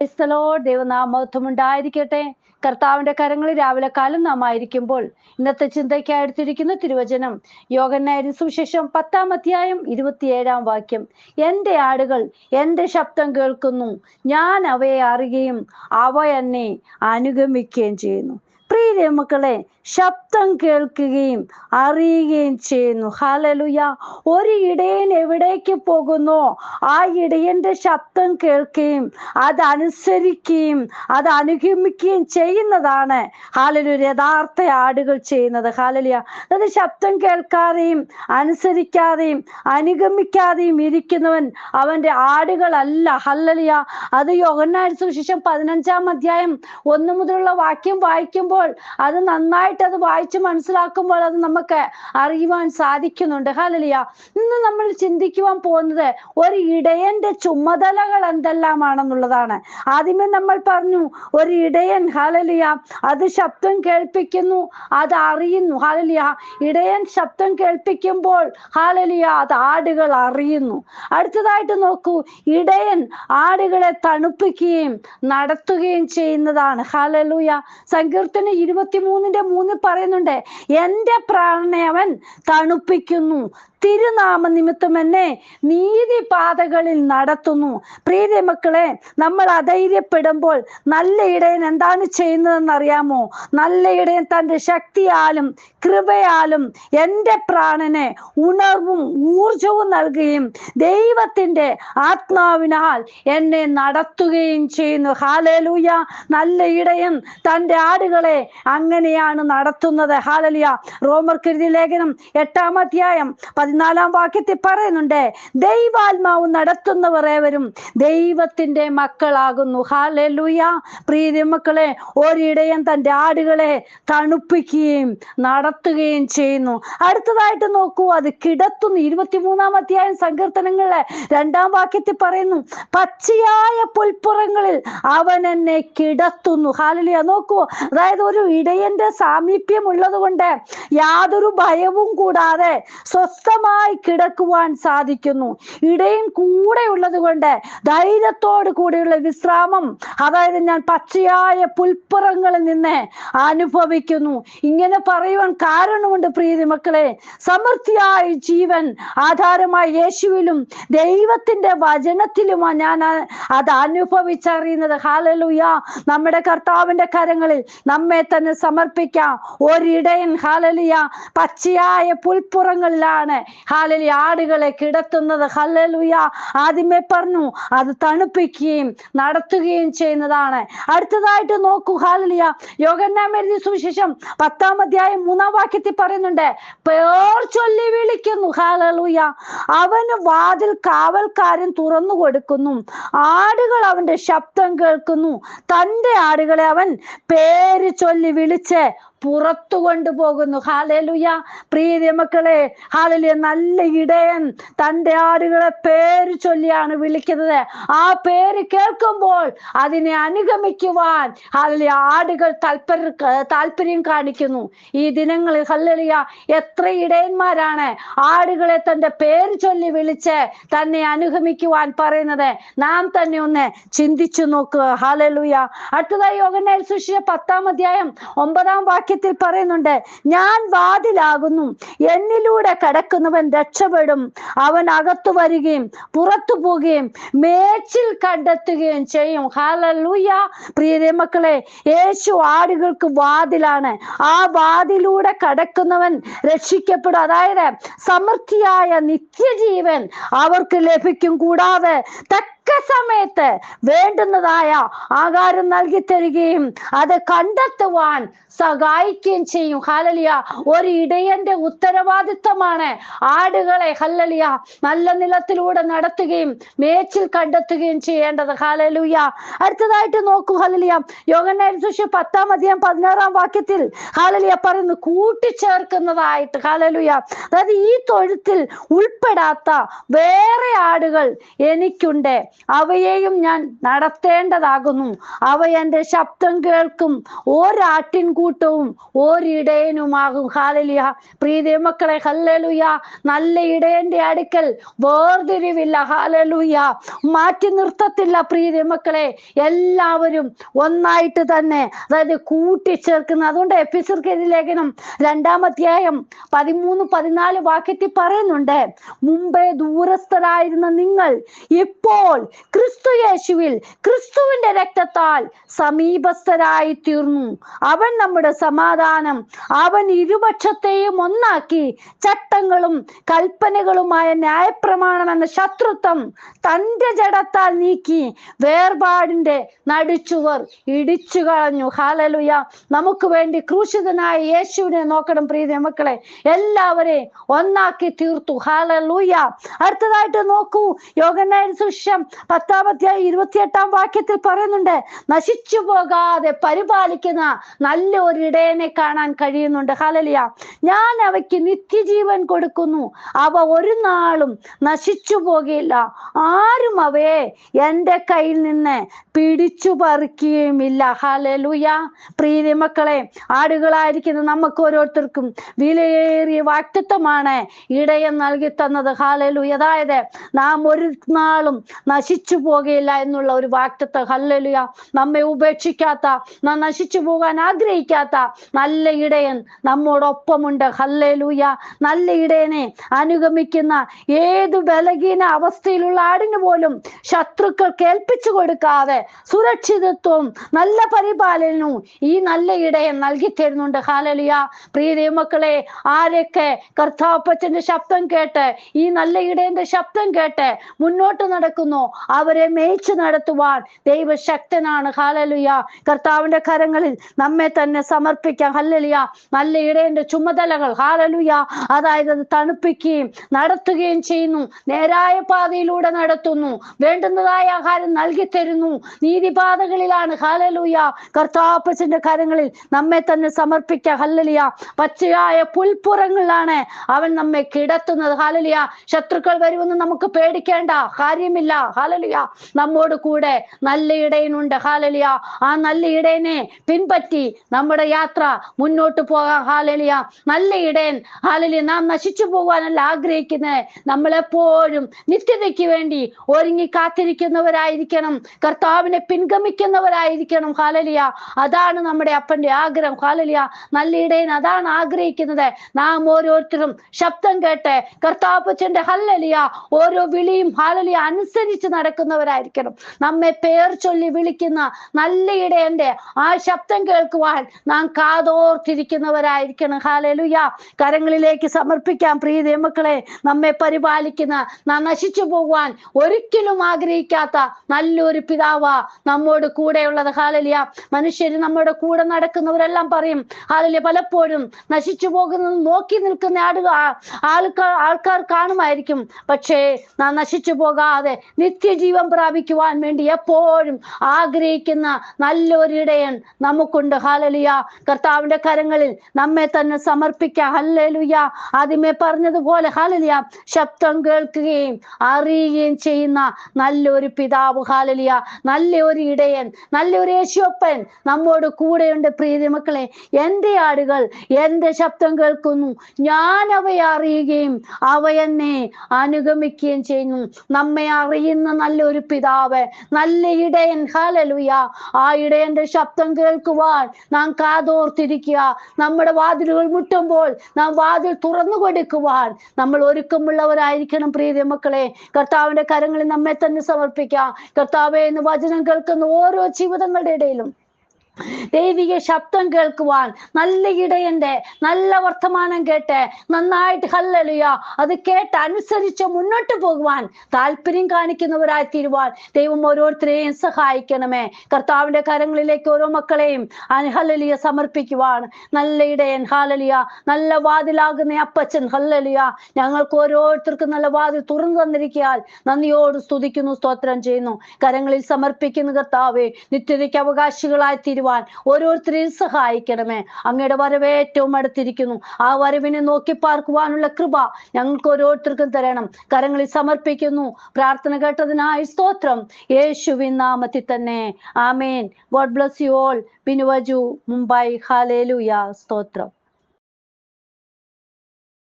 ദൈവനാമത്വം ഉണ്ടായിരിക്കട്ടെ. കർത്താവിന്റെ കരങ്ങളിൽ രാവിലെ കാലം നാം ആയിരിക്കുമ്പോൾ ഇന്നത്തെ ചിന്തയ്ക്കായി എടുത്തിരിക്കുന്ന തിരുവചനം യോഹന്നാന്റെ സുവിശേഷം 10-ാം അധ്യായം 27-ാം വാക്യം. എന്റെ ആടുകൾ എന്റെ ശബ്ദം കേൾക്കുന്നു, ഞാൻ അവയെ അറിയുകയും അവ എന്നെ അനുഗമിക്കുകയും ചെയ്യുന്നു. പ്രിയ മക്കളെ, ശബ്ദം കേൾക്കുകയും അറിയുകയും ചെയ്യുന്നു. ഹല്ലേലൂയ. ഒരു ഇടയൻ എവിടേക്ക് പോകുന്നോ ആ ഇടയന്റെ ശബ്ദം കേൾക്കുകയും അതനുസരിക്കുകയും അത് അനുഗമിക്കുകയും ചെയ്യുന്നതാണ് ഹല്ലേലൂയ യഥാർത്ഥ ആടുകൾ ചെയ്യുന്നത്. ഹല്ലേലൂയ. അത് ശബ്ദം കേൾക്കാതെയും അനുസരിക്കാതെയും അനുഗമിക്കാതെയും ഇരിക്കുന്നവൻ അവന്റെ ആടുകളല്ല. ഹല്ലേലൂയ. അത് യോഹന്നാന്റെ സുവിശേഷം 15-ാം അധ്യായം 1 മുതലുള്ള വാക്യം വായിക്കുമ്പോൾ അത് നന്നായിട്ട് അത് വായിച്ച് മനസ്സിലാക്കുമ്പോൾ അത് നമുക്ക് അറിയുവാൻ സാധിക്കുന്നുണ്ട്. ഹല്ലേലൂയ. ഇന്ന് നമ്മൾ ചിന്തിക്കുവാൻ പോകുന്നത് ഒരു ഇടയന്റെ ചുമതലകൾ എന്തെല്ലാമാണെന്നുള്ളതാണ്. ആദ്യമേ നമ്മൾ പറഞ്ഞു, ഒരു ഇടയൻ ഹല്ലേലൂയ അത് ശബ്ദം കേൾപ്പിക്കുന്നു, അത് അറിയുന്നു. ഹല്ലേലൂയ. ഇടയൻ ശബ്ദം കേൾപ്പിക്കുമ്പോൾ ഹല്ലേലൂയ അത് ആടുകൾ അറിയുന്നു. അടുത്തതായിട്ട് നോക്കൂ, ഇടയൻ ആടുകളെ തണുപ്പിക്കുകയും നടത്തുകയും ചെയ്യുന്നതാണ്. ഹല്ലേലൂയ. സങ്കീർത്തനം 23:3 പറയുന്നുണ്ട്, എന്റെ പ്രാണനെ അവൻ തണുപ്പിക്കുന്നു, തിരുനാമ നിമിത്തം എന്നെ നീതിപാതകളിൽ നടത്തുന്നു. പ്രിയ മക്കളെ, നമ്മൾ അധൈര്യപ്പെടുമ്പോൾ നല്ല ഇടയൻ എന്താണ് ചെയ്യുന്നതെന്ന് അറിയാമോ? നല്ല ഇടയൻ തൻ്റെ ശക്തിയാലും കൃപയാലും എൻ്റെ പ്രാണനെ ഉണർവും ഊർജവും നൽകുകയും ദൈവത്തിൻ്റെ ആത്മാവിനാൽ എന്നെ നടത്തുകയും ചെയ്യുന്നു. ഹല്ലേലൂയ. നല്ല ഇടയൻ തൻ്റെ ആടുകളെ അങ്ങനെയാണ് നടത്തുന്നത്. ഹല്ലേലൂയ. റോമർക്കെഴുതിയ ലേഖനം 8-ാം അധ്യായം 14-ാം വാക്യത്തിൽ പറയുന്നുണ്ട്, ദൈവാത്മാവ് നടത്തുന്നവർ ഏവരും ദൈവത്തിന്റെ മക്കളാകുന്നു. ഹല്ലേലൂയ. പ്രിയ മക്കളെ, ഒരിടയൻ തൻ്റെ ആടുകളെ തണുപ്പിക്കുകയും നടത്തുകയും ചെയ്യുന്നു. അടുത്തതായിട്ട് നോക്കൂ, അത് കിടത്തുന്നു. 23-ാം അധ്യായം സങ്കീർത്തനങ്ങളിലെ 2-ാം വാക്യത്തിൽ പറയുന്നു, പച്ചയായ പുൽപ്പുറങ്ങളിൽ അവൻ എന്നെ കിടത്തുന്നു. ഹല്ലേലൂയ. നോക്കൂ, അതായത് ഒരു ഇടയന്റെ സാമീപ്യം ഉള്ളത് കൊണ്ട് യാതൊരു ഭയവും കൂടാതെ സ്വസ്ഥമായി കിടക്കുവാൻ സാധിക്കുന്നു. ഇടയൻ കൂടെ ഉള്ളത് കൊണ്ട് ധൈര്യത്തോട് കൂടിയുള്ള വിശ്രാമം, അതായത് ഞാൻ പച്ചയായ പുൽപ്പുറങ്ങളിൽ നിന്ന് അനുഭവിക്കുന്നു. ഇങ്ങനെ പറയുവാൻ കാരണമുണ്ട് പ്രിയ മക്കളെ. സമൃദ്ധിയായ ജീവൻ ആധാരമായി യേശുവിലും ദൈവത്തിന്റെ വചനത്തിലുമാണ് ഞാൻ അത് അനുഭവിച്ചറിയുന്നത്. ഹല്ലേലൂയ. നമ്മുടെ കർത്താവിന്റെ കരങ്ങളിൽ നമ്മെ തന്നെ സമർപ്പിക്കാം. ഒരിടയൻ ഹല്ലേലൂയ പച്ചയായ പുൽപ്പുറങ്ങളിലാണ് ഹല്ലേലൂയ ആടുകളെ കിടത്തുന്നത്. ഹല്ലേലൂയ. ആദ്യമേ പറഞ്ഞു, അത് തണുപ്പിക്കുകയും നടത്തുകയും ചെയ്യുന്നതാണ്. അടുത്തതായിട്ട് നോക്കൂ, ഹല്ലേലൂയ യോഹന്നാൻ എഴുതിയ സുവിശേഷം 10-ാം അധ്യായം 3-ാം വാക്യത്തിൽ പറയുന്നുണ്ട്, പേർ ചൊല്ലി വിളിക്കുന്നു. ഹല്ലേലൂയ. അവന് വാതിൽ കാവൽക്കാരൻ തുറന്നു കൊടുക്കുന്നു, ആടുകൾ അവന്റെ ശബ്ദം കേൾക്കുന്നു, തൻ്റെ ആടുകളെ അവൻ പേര് ചൊല്ലി വിളിച്ച് പുറത്തു കൊണ്ടുപോകുന്നു. ഹല്ലേലൂയ. പ്രിയ മക്കളെ, ഹല്ലേലൂയ നല്ല ഇടയൻ തൻ്റെ ആടുകളെ പേര് ചൊല്ലിയാണ് വിളിക്കുന്നത്. ആ പേര് കേൾക്കുമ്പോൾ അതിനെ അനുഗമിക്കുവാൻ ഹല്ലേലൂയ ആടുകൾ താല്പര്യം കാണിക്കുന്നു. ഈ ദിനങ്ങളിൽ ഹല്ലേലൂയ എത്ര ഇടയന്മാരാണ് ആടുകളെ തൻ്റെ പേര് ചൊല്ലി വിളിച്ച് തന്നെ അനുഗമിക്കുവാൻ പറയുന്നത്? നാം തന്നെ ഒന്ന് ചിന്തിച്ചു നോക്കുക. ഹല്ലേലൂയ. അടുത്തതായി യോഹന്നാൻ സുവിശേഷം 10-ാം അധ്യായം 9-ാം വാക്യത്തിൽ പറയുന്നുണ്ട്, ഞാൻ വാതിലാകുന്നു, എന്നിലൂടെ കടക്കുന്നവൻ രക്ഷപ്പെടും, അവൻ അകത്തു വരികയും പുറത്തു പോവുകയും മേച്ചിൽ കണ്ടെത്തുകയും ചെയ്യും. ഹല്ലേലൂയ. പ്രിയ മക്കളെ, യേശു ആടുകൾക്ക് വാതിലാണ്. ആ വാതിലൂടെ കടക്കുന്നവൻ രക്ഷിക്കപ്പെടും. അതായത് സമൃദ്ധിയായ നിത്യജീവൻ അവർക്ക് ലഭിക്കും. കൂടാതെ സമയത്ത് വേണ്ടുന്നതായ ആഹാരം നൽകി തരികയും അത് കണ്ടെത്തുവാൻ സഹായിക്കുകയും ചെയ്യും. ഹല്ലേലൂയ. ഒരു ഇടയന്റെ ഉത്തരവാദിത്തമാണ് ആടുകളെ ഹല്ലേലൂയ നല്ല നിലത്തിലൂടെ നടത്തുകയും മേച്ചിൽ കണ്ടെത്തുകയും ചെയ്യേണ്ടത്. ഹല്ലേലൂയ. അടുത്തതായിട്ട് നോക്കൂ, ഹല്ലേലൂയ യോഹന്നാൻ സുവിശേഷം 10-ാം അധ്യായം 16-ാം വാക്യത്തിൽ ഹല്ലേലൂയ പറയുന്നു, കൂട്ടിച്ചേർക്കുന്നതായിട്ട്. ഹല്ലേലൂയ. അതായത് ഈ തൊഴുത്തിൽ ഉൾപ്പെടാത്ത വേറെ ആടുകൾ എനിക്കുണ്ട്, അവയെയും ഞാൻ നടത്തേണ്ടതാകുന്നു. അവ എൻ്റെ ശബ്ദം കേൾക്കും. ഒരാട്ടിൻകൂട്ടവും ഒരിടയനുമാകും. ഹല്ലേലൂയ. പ്രിയ മക്കളെ, ഹല്ലേലൂയ. നല്ല ഇടയന്റെ അടുക്കൽ വേർതിരിവില്ല. ഹല്ലേലൂയ. മാറ്റി നിർത്തത്തില്ല. പ്രിയ മക്കളെ, എല്ലാവരും ഒന്നായിട്ട് തന്നെ, അതായത് കൂട്ടിച്ചേർക്കുന്ന. അതുകൊണ്ട് എഫെസ്യർക്ക് എഴുതിയ ലേഖനം 2-ാം അധ്യായം 13-14 വാക്യത്തിൽ പറയുന്നുണ്ട്, മുമ്പേ ദൂരസ്ഥരായിരുന്ന നിങ്ങൾ ഇപ്പോൾ ക്രിസ്തു യേശുവിൽ ക്രിസ്തുവിന്റെ രക്തത്താൽ സമീപസ്ഥരായി തീർന്നു. അവൻ നമ്മുടെ സമാധാനം. അവൻ ഇരുപക്ഷത്തെയും ഒന്നാക്കി ചട്ടങ്ങളും കൽപ്പനകളുമായ ന്യായപ്രമാണം എന്ന ശത്രുത്വം തന്റെ ജഡത്താൽ നീക്കി വേർപാടിന്റെ നടുച്ചുവർ ഇടിച്ചു കളഞ്ഞു. ഹല്ലേലൂയ. നമുക്ക് വേണ്ടി ക്രൂശിതനായ യേശുവിനെ നോക്കണം പ്രിയ മക്കളെ. എല്ലാവരെയും ഒന്നാക്കി തീർത്തു. ഹല്ലേലൂയ. അടുത്തതായിട്ട് നോക്കൂ, യോഹന്നാന്റെ സുവിശേഷം 10-ാം അധ്യായം 28-ാം വാക്യത്തിൽ പറയുന്നുണ്ട്, നശിച്ചു പോകാതെ പരിപാലിക്കുന്ന നല്ല ഒരു ഇടയനെ കാണാൻ കഴിയുന്നുണ്ട്. ഹല്ലേലൂയ. ഞാൻ അവയ്ക്ക് നിത്യജീവൻ കൊടുക്കുന്നു. അവ ഒരു നാളും നശിച്ചു പോകില്ല. ആരും അവയെ എൻ്റെ കയ്യിൽ നിന്ന് പിടിച്ചു പറിക്കുകയുമില്ല. ഹല്ലേലൂയ. പ്രിയ മക്കളെ, ആടുകളായിരിക്കുന്ന നമുക്ക് ഓരോരുത്തർക്കും വിലയേറിയ വാഗ്ദത്തമാണ് ഇടയൻ നൽകി തന്നത്. ഹല്ലേലൂയ. അതായത് നാം ഒരു നാളും നശിച്ചു പോകുകയില്ല എന്നുള്ള ഒരു വാഗ്ദത്തം. ഹല്ലേലൂയ. നമ്മെ ഉപേക്ഷിക്കാത്ത, നാം നശിച്ചു പോകാൻ ആഗ്രഹിക്കാത്ത നല്ല ഇടയൻ നമ്മോടൊപ്പമുണ്ട്. ഹല്ലേലൂയ. നല്ല ഇടയനെ അനുഗമിക്കുന്ന ഏത് ബലഹീന അവസ്ഥയിലുള്ള ആടിന് പോലും ശത്രുക്കൾ കേൾപ്പിച്ചു കൊടുക്കാതെ സുരക്ഷിതത്വവും നല്ല പരിപാലനവും ഈ നല്ല ഇടയൻ നൽകി തരുന്നുണ്ട്. ഹല്ലേലൂയ. പ്രിയ മക്കളെ, ആരൊക്കെ കർത്താവപ്പച്ചന്റെ ശബ്ദം കേട്ട്, ഈ നല്ല ഇടയന്റെ ശബ്ദം കേട്ട് മുന്നോട്ട് നടക്കുന്നു, അവരെ മേയിച്ചു നടത്തുവാൻ ദൈവശക്തനാണ്. ഹല്ലേലൂയ. കർത്താവിന്റെ കരങ്ങളിൽ നമ്മെ തന്നെ സമർപ്പിക്കാം. ഹല്ലേലൂയ. നല്ല ഇടയന്റെ ചുമതലകൾ, ഹല്ലേലൂയ, അതായത് അത് തണുപ്പിക്കുകയും നടത്തുകയും ചെയ്യുന്നു. നേരായ പാതയിലൂടെ നടത്തുന്നു. വേണ്ടുന്നതായ ആഹാരം നൽകി തരുന്നു. നീതിപാതകളിലാണ്. ഹല്ലേലൂയ. കർത്താവപ്പച്ചന്റെ കരങ്ങളിൽ നമ്മെ തന്നെ സമർപ്പിക്കാം. ഹല്ലേലൂയ. പച്ചയായ പുൽപ്പുറങ്ങളിലാണ് അവൻ നമ്മെ കിടത്തുന്നത്. ഹല്ലേലൂയ. ശത്രുക്കൾ വരുമെന്ന് നമുക്ക് പേടിക്കേണ്ട കാര്യമില്ല. ഹല്ലേലൂയ. നമ്മോട് കൂടെ നല്ല ഇടയനുണ്ട്. ഹല്ലേലൂയ. ആ നല്ല ഇടയനെ പിൻപറ്റി നമ്മുടെ യാത്ര മുന്നോട്ട് പോകാം. ഹല്ലേലൂയ. നല്ല ഇടയൻ, ഹല്ലേലൂയ, നാം നശിച്ചു പോകാനല്ല ആഗ്രഹിക്കുന്നത്. നമ്മളെപ്പോഴും നിത്യതയ്ക്ക് വേണ്ടി ഒരുങ്ങി കാത്തിരിക്കുന്നവരായിരിക്കണം. കർത്താവിനെ പിൻഗമിക്കുന്നവരായിരിക്കണം. ഹല്ലേലൂയ. അതാണ് നമ്മുടെ അപ്പന്റെ ആഗ്രഹം. ഹല്ലേലൂയ. നല്ല ഇടയൻ അതാണ് ആഗ്രഹിക്കുന്നത്. നാം ഓരോരുത്തരും ശബ്ദം കേട്ട് കർത്താവപ്പച്ചന്റെ ഹല്ലേലൂയ ഓരോ വിളിയും ഹല്ലേലൂയ അനുസരിച്ച് നടക്കുന്നവരായിരിക്കണം. നമ്മെ പേർ ചൊല്ലി വിളിക്കുന്ന നല്ല ഇടയന്റെ ആ ശബ്ദം കേൾക്കുവാൻ നാം കാതോർത്തിരിക്കുന്നവരായിരിക്കണം. ഹല്ലേലൂയ. കരങ്ങളിലേക്ക് സമർപ്പിക്കാം പ്രിയ മക്കളെ. നമ്മെ പരിപാലിക്കുന്ന, നാം നശിച്ചു പോകുവാൻ ഒരിക്കലും ആഗ്രഹിക്കാത്ത നല്ലൊരു പിതാവാ നമ്മോട് കൂടെയുള്ളത്. ഹല്ലേലൂയ. മനുഷ്യര് നമ്മുടെ കൂടെ നടക്കുന്നവരെല്ലാം പറയും, ഹല്ലേലൂയ, പലപ്പോഴും നശിച്ചു പോകുന്നത് നോക്കി നിൽക്കുന്ന ആൾക്കാർ കാണുമായിരിക്കും. പക്ഷേ നാം നശിച്ചു പോകാതെ നിത്യജീവൻ പ്രാപിക്കുവാൻ വേണ്ടി എപ്പോഴും ആഗ്രഹിക്കുന്ന നല്ലൊരു ഇടയൻ നമുക്കുണ്ട്. ഹല്ലേലൂയ. കർത്താവിന്റെ കരങ്ങളിൽ നമ്മെ തന്നെ സമർപ്പിക്കാം. ഹല്ലേലൂയ. ആദ്യമേ പറഞ്ഞതുപോലെ ഹല്ലേലൂയ, ശബ്ദം കേൾക്കുകയും അറിയുകയും ചെയ്യുന്ന നല്ലൊരു പിതാവ്. ഹല്ലേലൂയ. നല്ലൊരു ഇടയൻ, നല്ലൊരു യേശുവപ്പൻ നമ്മോട് കൂടെയുണ്ട്. പ്രിയ മക്കളെ, എൻ്റെ ആടുകൾ എൻ്റെ ശബ്ദം കേൾക്കുന്നു, ഞാൻ അവയെ അറിയുകയും അവ എന്നെ അനുഗമിക്കുകയും ചെയ്യുന്നു. നമ്മെ അറിയുന്ന നല്ലൊരു പിതാവ്, നല്ല ഇടയൻ. ഹല്ലേലൂയ. ആ ഇടയന്റെ ശബ്ദം കേൾക്കുവാൻ നാം കാതോർത്തിരിക്കുക. നമ്മുടെ വാതിലുകൾ മുട്ടുമ്പോൾ നാം വാതിൽ തുറന്നു കൊടുക്കുവാൻ നമ്മൾ ഒരുക്കമുള്ളവരായിരിക്കണം. പ്രിയ മക്കളെ, കർത്താവിന്റെ കരങ്ങളിൽ നമ്മെ തന്നെ സമർപ്പിക്കാം. കർത്താവേ, എന്ന് വചനം കേൾക്കുന്ന ഓരോ ജീവിതങ്ങളുടെ ഇടയിലും ദൈവിക ശബ്ദം കേൾക്കുവാൻ, നല്ല ഇടയന്റെ നല്ല വർത്തമാനം കേട്ട് നന്നായിട്ട് ഹല്ലേലൂയ അത് കേട്ട് അനുസരിച്ച് മുന്നോട്ട് പോകുവാൻ താല്പര്യം കാണിക്കുന്നവരായി തീരുവാൻ ദൈവം ഓരോരുത്തരെയും സഹായിക്കണമേ. കർത്താവിന്റെ കരങ്ങളിലേക്ക് ഓരോ മക്കളെയും ഹല്ലേലൂയ സമർപ്പിക്കുവാൻ നല്ല ഇടയൻ, ഹല്ലേലൂയ, നല്ല വാതിലാകുന്ന അപ്പച്ചൻ, ഹല്ലേലൂയ, ഞങ്ങൾക്ക് ഓരോരുത്തർക്കും നല്ല വാതിൽ തുറന്നു തന്നിരിക്കാൻ നന്ദിയോട് സ്തുതിക്കുന്നു, സ്തോത്രം ചെയ്യുന്നു. കരങ്ങളിൽ സമർപ്പിക്കുന്ന കർത്താവേ, നിത്യതയ്ക്ക് അവകാശികളായി തീരുവാൻ ജീവിക്കുവാൻ ഓരോരുത്തരെയും സഹായിക്കണമേ. അങ്ങയുടെ വരവ് ഏറ്റവും അടുത്തിരിക്കുന്നു. ആ വരവിനെ നോക്കി പാർക്കുവാനുള്ള കൃപ ഞങ്ങൾക്ക് ഓരോരുത്തർക്കും തരണം. കരങ്ങളിൽ സമർപ്പിക്കുന്നു. പ്രാർത്ഥന കേട്ടതിനായി സ്തോത്രം. യേശുവിൻ നാമത്തിൽ തന്നെ. ആമേൻ. God bless you all. ബിനുവജു, മുംബൈ. ഹല്ലേലൂയ. സ്തോത്രം.